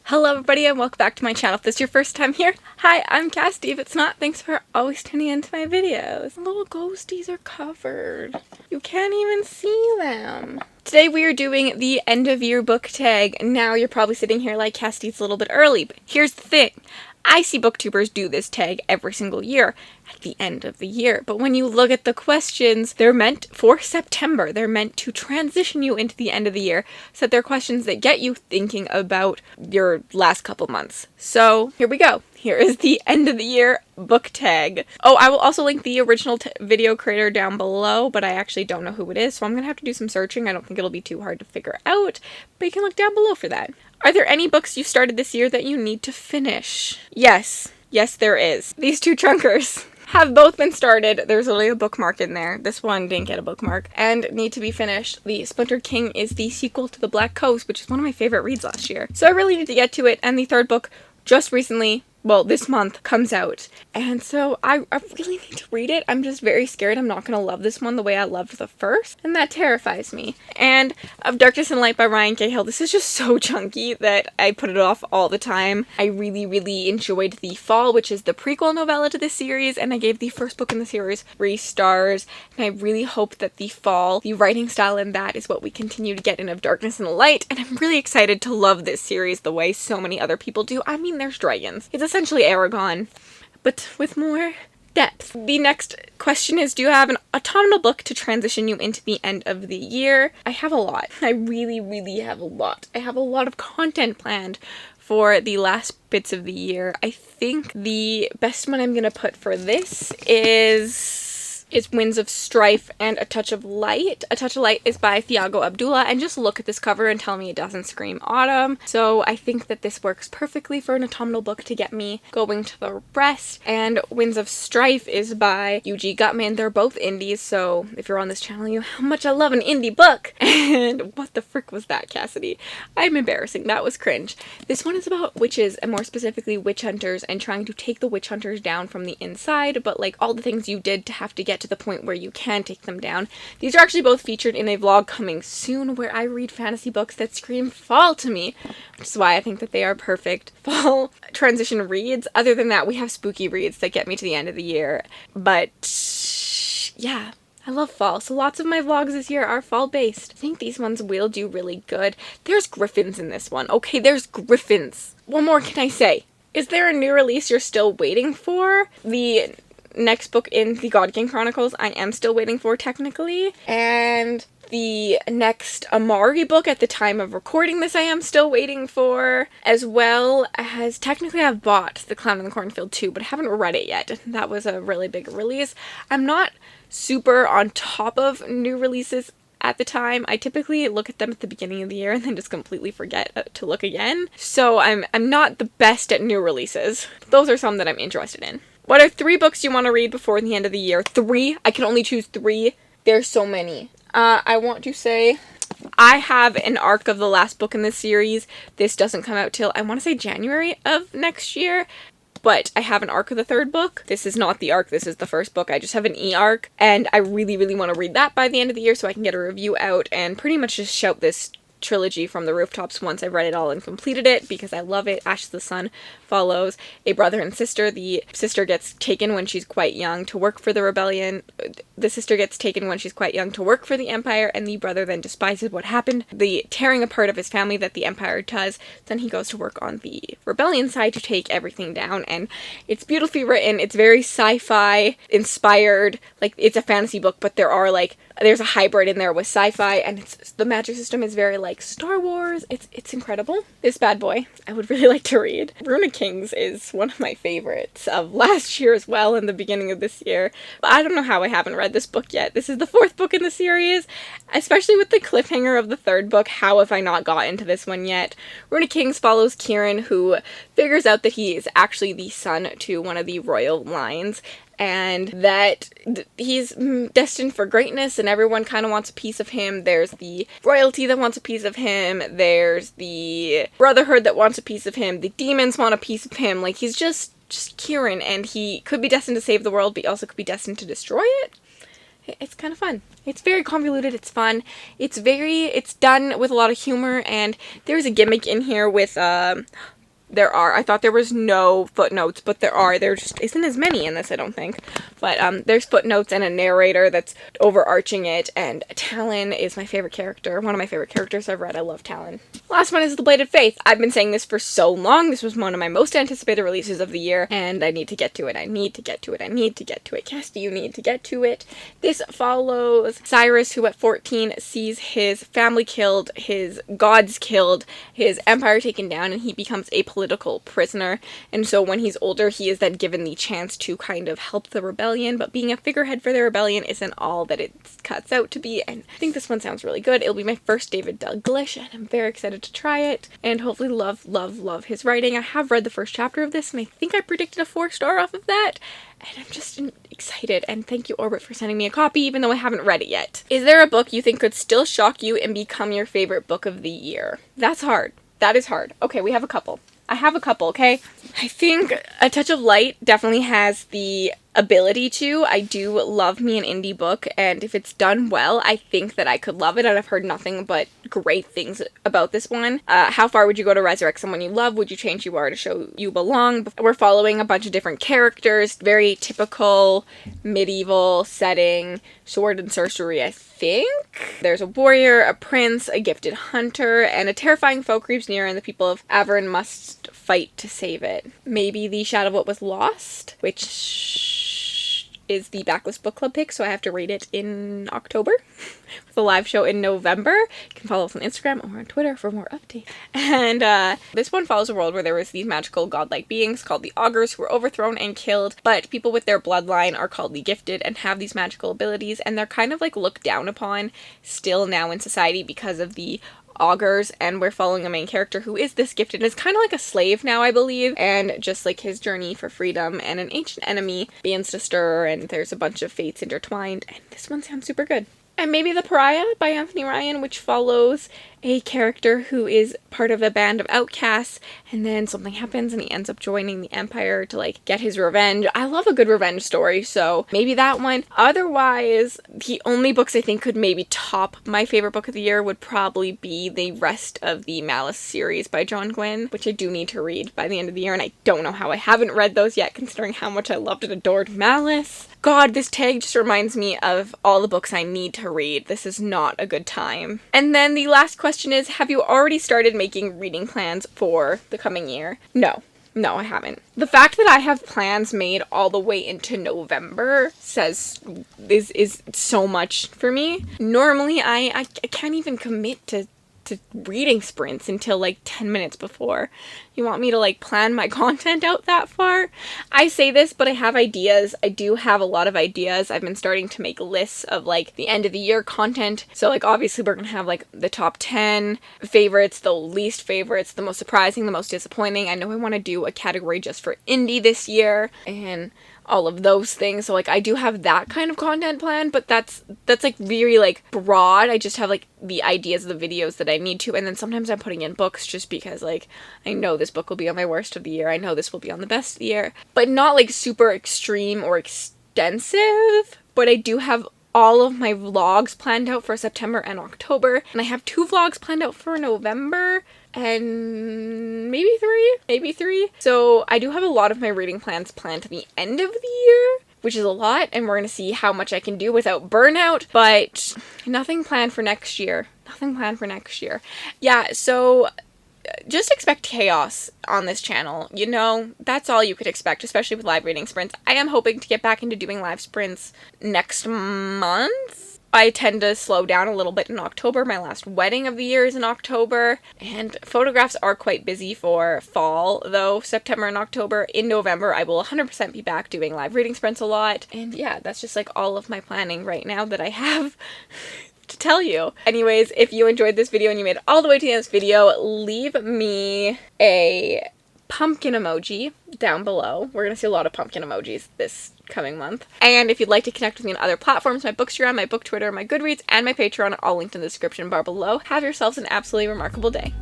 Hello everybody and welcome back to my channel. If this is your first time here, hi, I'm Cassidy. If it's not, thanks for always tuning into my videos. Little ghosties are covered. You can't even see them. Today we are doing the end of year book tag. Now you're probably sitting here like, Cassidy, it's a little bit early, but here's the thing. I see booktubers do this tag every single year at the end of the year. But when you look at the questions, they're meant for September. They're meant to transition you into the end of the year. So they're questions that get you thinking about your last couple months. So here we go. Here is the end of the year book tag. Oh, I will also link the original video creator down below, but I actually don't know who it is. So I'm going to have to do some searching. I don't think it'll be too hard to figure out, but you can look down below for that. Are there any books you started this year that you need to finish? Yes. Yes, there is. These two chunkers have both been started. There's only a bookmark in there. This one didn't get a bookmark and need to be finished. The Splintered King is the sequel to The Black Coast, which is one of my favorite reads last year. So I really need to get to it, and the third book just recently, well, this month, comes out. And so I really need to read it. I'm just very scared I'm not going to love this one the way I loved the first, and that terrifies me. And Of Darkness and Light by Ryan Cahill, this is just so chunky that I put it off all the time. I really enjoyed The Fall, which is the prequel novella to this series, and I gave the first book in the series 3 stars, and I really hope that The Fall, the writing style in that, is what we continue to get in Of Darkness and Light, and I'm really excited to love this series the way so many other people do. I mean, there's dragons. It's essentially Aragon, but with more depth. The next question is, do you have an autumnal book to transition you into the end of the year? I have a lot. I really have a lot. I have a lot of content planned for the last bits of the year. I think the best one I'm gonna put for this is Winds of Strife and A Touch of Light. A Touch of Light is by Thiago Abdullah, and just look at this cover and tell me it doesn't scream autumn. So I think that this works perfectly for an autumnal book to get me going to the rest. And Winds of Strife is by UG Gutman. They're both indies, so if you're on this channel, you know how much I love an indie book. And what the frick was that, Cassidy? I'm embarrassing. That was cringe. This one is about witches, and more specifically witch hunters, and trying to take the witch hunters down from the inside, but like all the things you did to have to get to the point where you can take them down. These are actually both featured in a vlog coming soon where I read fantasy books that scream fall to me, which is why I think that they are perfect fall transition reads. Other than that, we have spooky reads that get me to the end of the year. But yeah, I love fall, so lots of my vlogs this year are fall-based. I think these ones will do really good. There's griffins in this one. Okay, there's griffins. What more can I say? Is there a new release you're still waiting for? The next book in the God King Chronicles I am still waiting for, technically. And the next Amari book at the time of recording this I am still waiting for. As well as, technically I've bought The Clown in the Cornfield 2, but I haven't read it yet. That was a really big release. I'm not super on top of new releases at the time. I typically look at them at the beginning of the year and then just completely forget to look again. So I'm not the best at new releases. Those are some that I'm interested in. What are 3 books you want to read before the end of the year? 3? I can only choose 3. There's so many. I want to say I have an arc of the last book in this series. This doesn't come out till, I want to say, January of next year. But I have an arc of the 3rd book. This is not the arc, this is the 1st book. I just have an E-arc, and I really want to read that by the end of the year so I can get a review out and pretty much just shout this trilogy from the rooftops once I've read it all and completed it, because I love it. Ashes of the Sun follows a brother and sister. The sister gets taken when she's quite young to work for the rebellion. The sister gets taken when she's quite young to work for the Empire, and the brother then despises what happened, the tearing apart of his family that the Empire does. Then he goes to work on the rebellion side to take everything down, and it's beautifully written. It's very sci-fi inspired. Like, it's a fantasy book, but there's a hybrid in there with sci-fi, and the magic system is very like Star Wars. It's incredible. This bad boy I would really like to read. Rooney Kings is one of my favorites of last year as well, and the beginning of this year. But I don't know how I haven't read this book yet. This is the 4th book in the series, especially with the cliffhanger of the 3rd book. How have I not got into this one yet? Rooney Kings follows Kieran, who figures out that he is actually the son to one of the royal lines, and that he's destined for greatness and everyone kind of wants a piece of him. There's the royalty that wants a piece of him, there's the brotherhood that wants a piece of him, the demons want a piece of him. Like, he's just Kieran, and he could be destined to save the world, but he also could be destined to destroy it. It's kind of fun. It's very convoluted, it's fun, it's done with a lot of humor, and there's a gimmick in here with there are. I thought there was no footnotes, but there are. There just isn't as many in this, I don't think. But there's footnotes and a narrator that's overarching it, and Talon is my favorite character. One of my favorite characters I've read. I love Talon. Last one is The Bladed Faith. I've been saying this for so long. This was one of my most anticipated releases of the year, and I need to get to it. I need to get to it. I need to get to it. Casty, you need to get to it. This follows Cyrus, who at 14 sees his family killed, his gods killed, his empire taken down, and he becomes a political prisoner. And so when he's older, he is then given the chance to kind of help the rebellion, but being a figurehead for the rebellion isn't all that it cuts out to be. And I think this one sounds really good. It'll be my first David Douglas, and I'm very excited to try it, and hopefully love his writing. I have read the first chapter of this, and I think I predicted a 4-star off of that, and I'm just excited, and thank you, Orbit, for sending me a copy, even though I haven't read it yet. Is there a book you think could still shock you and become your favorite book of the year? That's hard. That is hard. Okay, we have a couple. I have a couple, okay? I think A Touch of Light definitely has the ability to. I do love me an indie book, and if it's done well, I think that I could love it, and I've heard nothing but great things about this one. How far would you go to resurrect someone you love? Would you change who you are to show you belong? We're following a bunch of different characters, very typical medieval setting, sword and sorcery, I think. There's a warrior, a prince, a gifted hunter, and a terrifying foe creeps near, and the people of Avern must fight to save it. Maybe The Shadow of What Was Lost, which is the Backlist Book Club pick, so I have to read it in October with a live show in November. You can follow us on Instagram or on Twitter for more updates. And this one follows a world where there was these magical godlike beings called the Augurs who were overthrown and killed, but people with their bloodline are called the Gifted and have these magical abilities, and they're kind of like looked down upon still now in society because of the Augurs, and we're following a main character who is this gifted and is kind of like a slave now, I believe, and just like his journey for freedom, and an ancient enemy begins to stir, and there's a bunch of fates intertwined, and this one sounds super good. And maybe The Pariah by Anthony Ryan, which follows a character who is part of a band of outcasts, and then something happens and he ends up joining the Empire to like get his revenge. I love a good revenge story, so maybe that one. Otherwise, the only books I think could maybe top my favorite book of the year would probably be the rest of the Malice series by John Gwynne, which I do need to read by the end of the year, and I don't know how I haven't read those yet, considering how much I loved and adored Malice. God, this tag just reminds me of all the books I need to read. This is not a good time. And then the last question is, have you already started making reading plans for the coming year? No, I haven't. The fact that I have plans made all the way into November is so much for me. Normally, I can't even commit to reading sprints until like 10 minutes before. You want me to like plan my content out that far? I say this, but I have ideas. I do have a lot of ideas. I've been starting to make lists of like the end of the year content. So like obviously we're gonna have like the top 10 favorites, the least favorites, the most surprising, the most disappointing. I know I want to do a category just for indie this year, and all of those things. So like I do have that kind of content plan, but that's like very like broad. I just have like the ideas of the videos that I need to, and then sometimes I'm putting in books just because like I know this book will be on my worst of the year, I know this will be on the best of the year, but not like super extreme or extensive. But I do have all of my vlogs planned out for September and October, and I have 2 vlogs planned out for November, and maybe three. So I do have a lot of my reading plans planned to the end of the year, which is a lot, and we're going to see how much I can do without burnout, but nothing planned for next year. Yeah, so just expect chaos on this channel. You know, that's all you could expect, especially with live reading sprints. I am hoping to get back into doing live sprints next month. I tend to slow down a little bit in October. My last wedding of the year is in October, and photographs are quite busy for fall, though, September and October. In November, I will 100% be back doing live reading sprints a lot, and yeah, that's just like all of my planning right now that I have to tell you. Anyways, if you enjoyed this video and you made it all the way to the end of this video, leave me a pumpkin emoji down below. We're gonna see a lot of pumpkin emojis this coming month. And if you'd like to connect with me on other platforms, my Bookstagram, my Book Twitter, my Goodreads, and my Patreon are all linked in the description bar below. Have yourselves an absolutely remarkable day.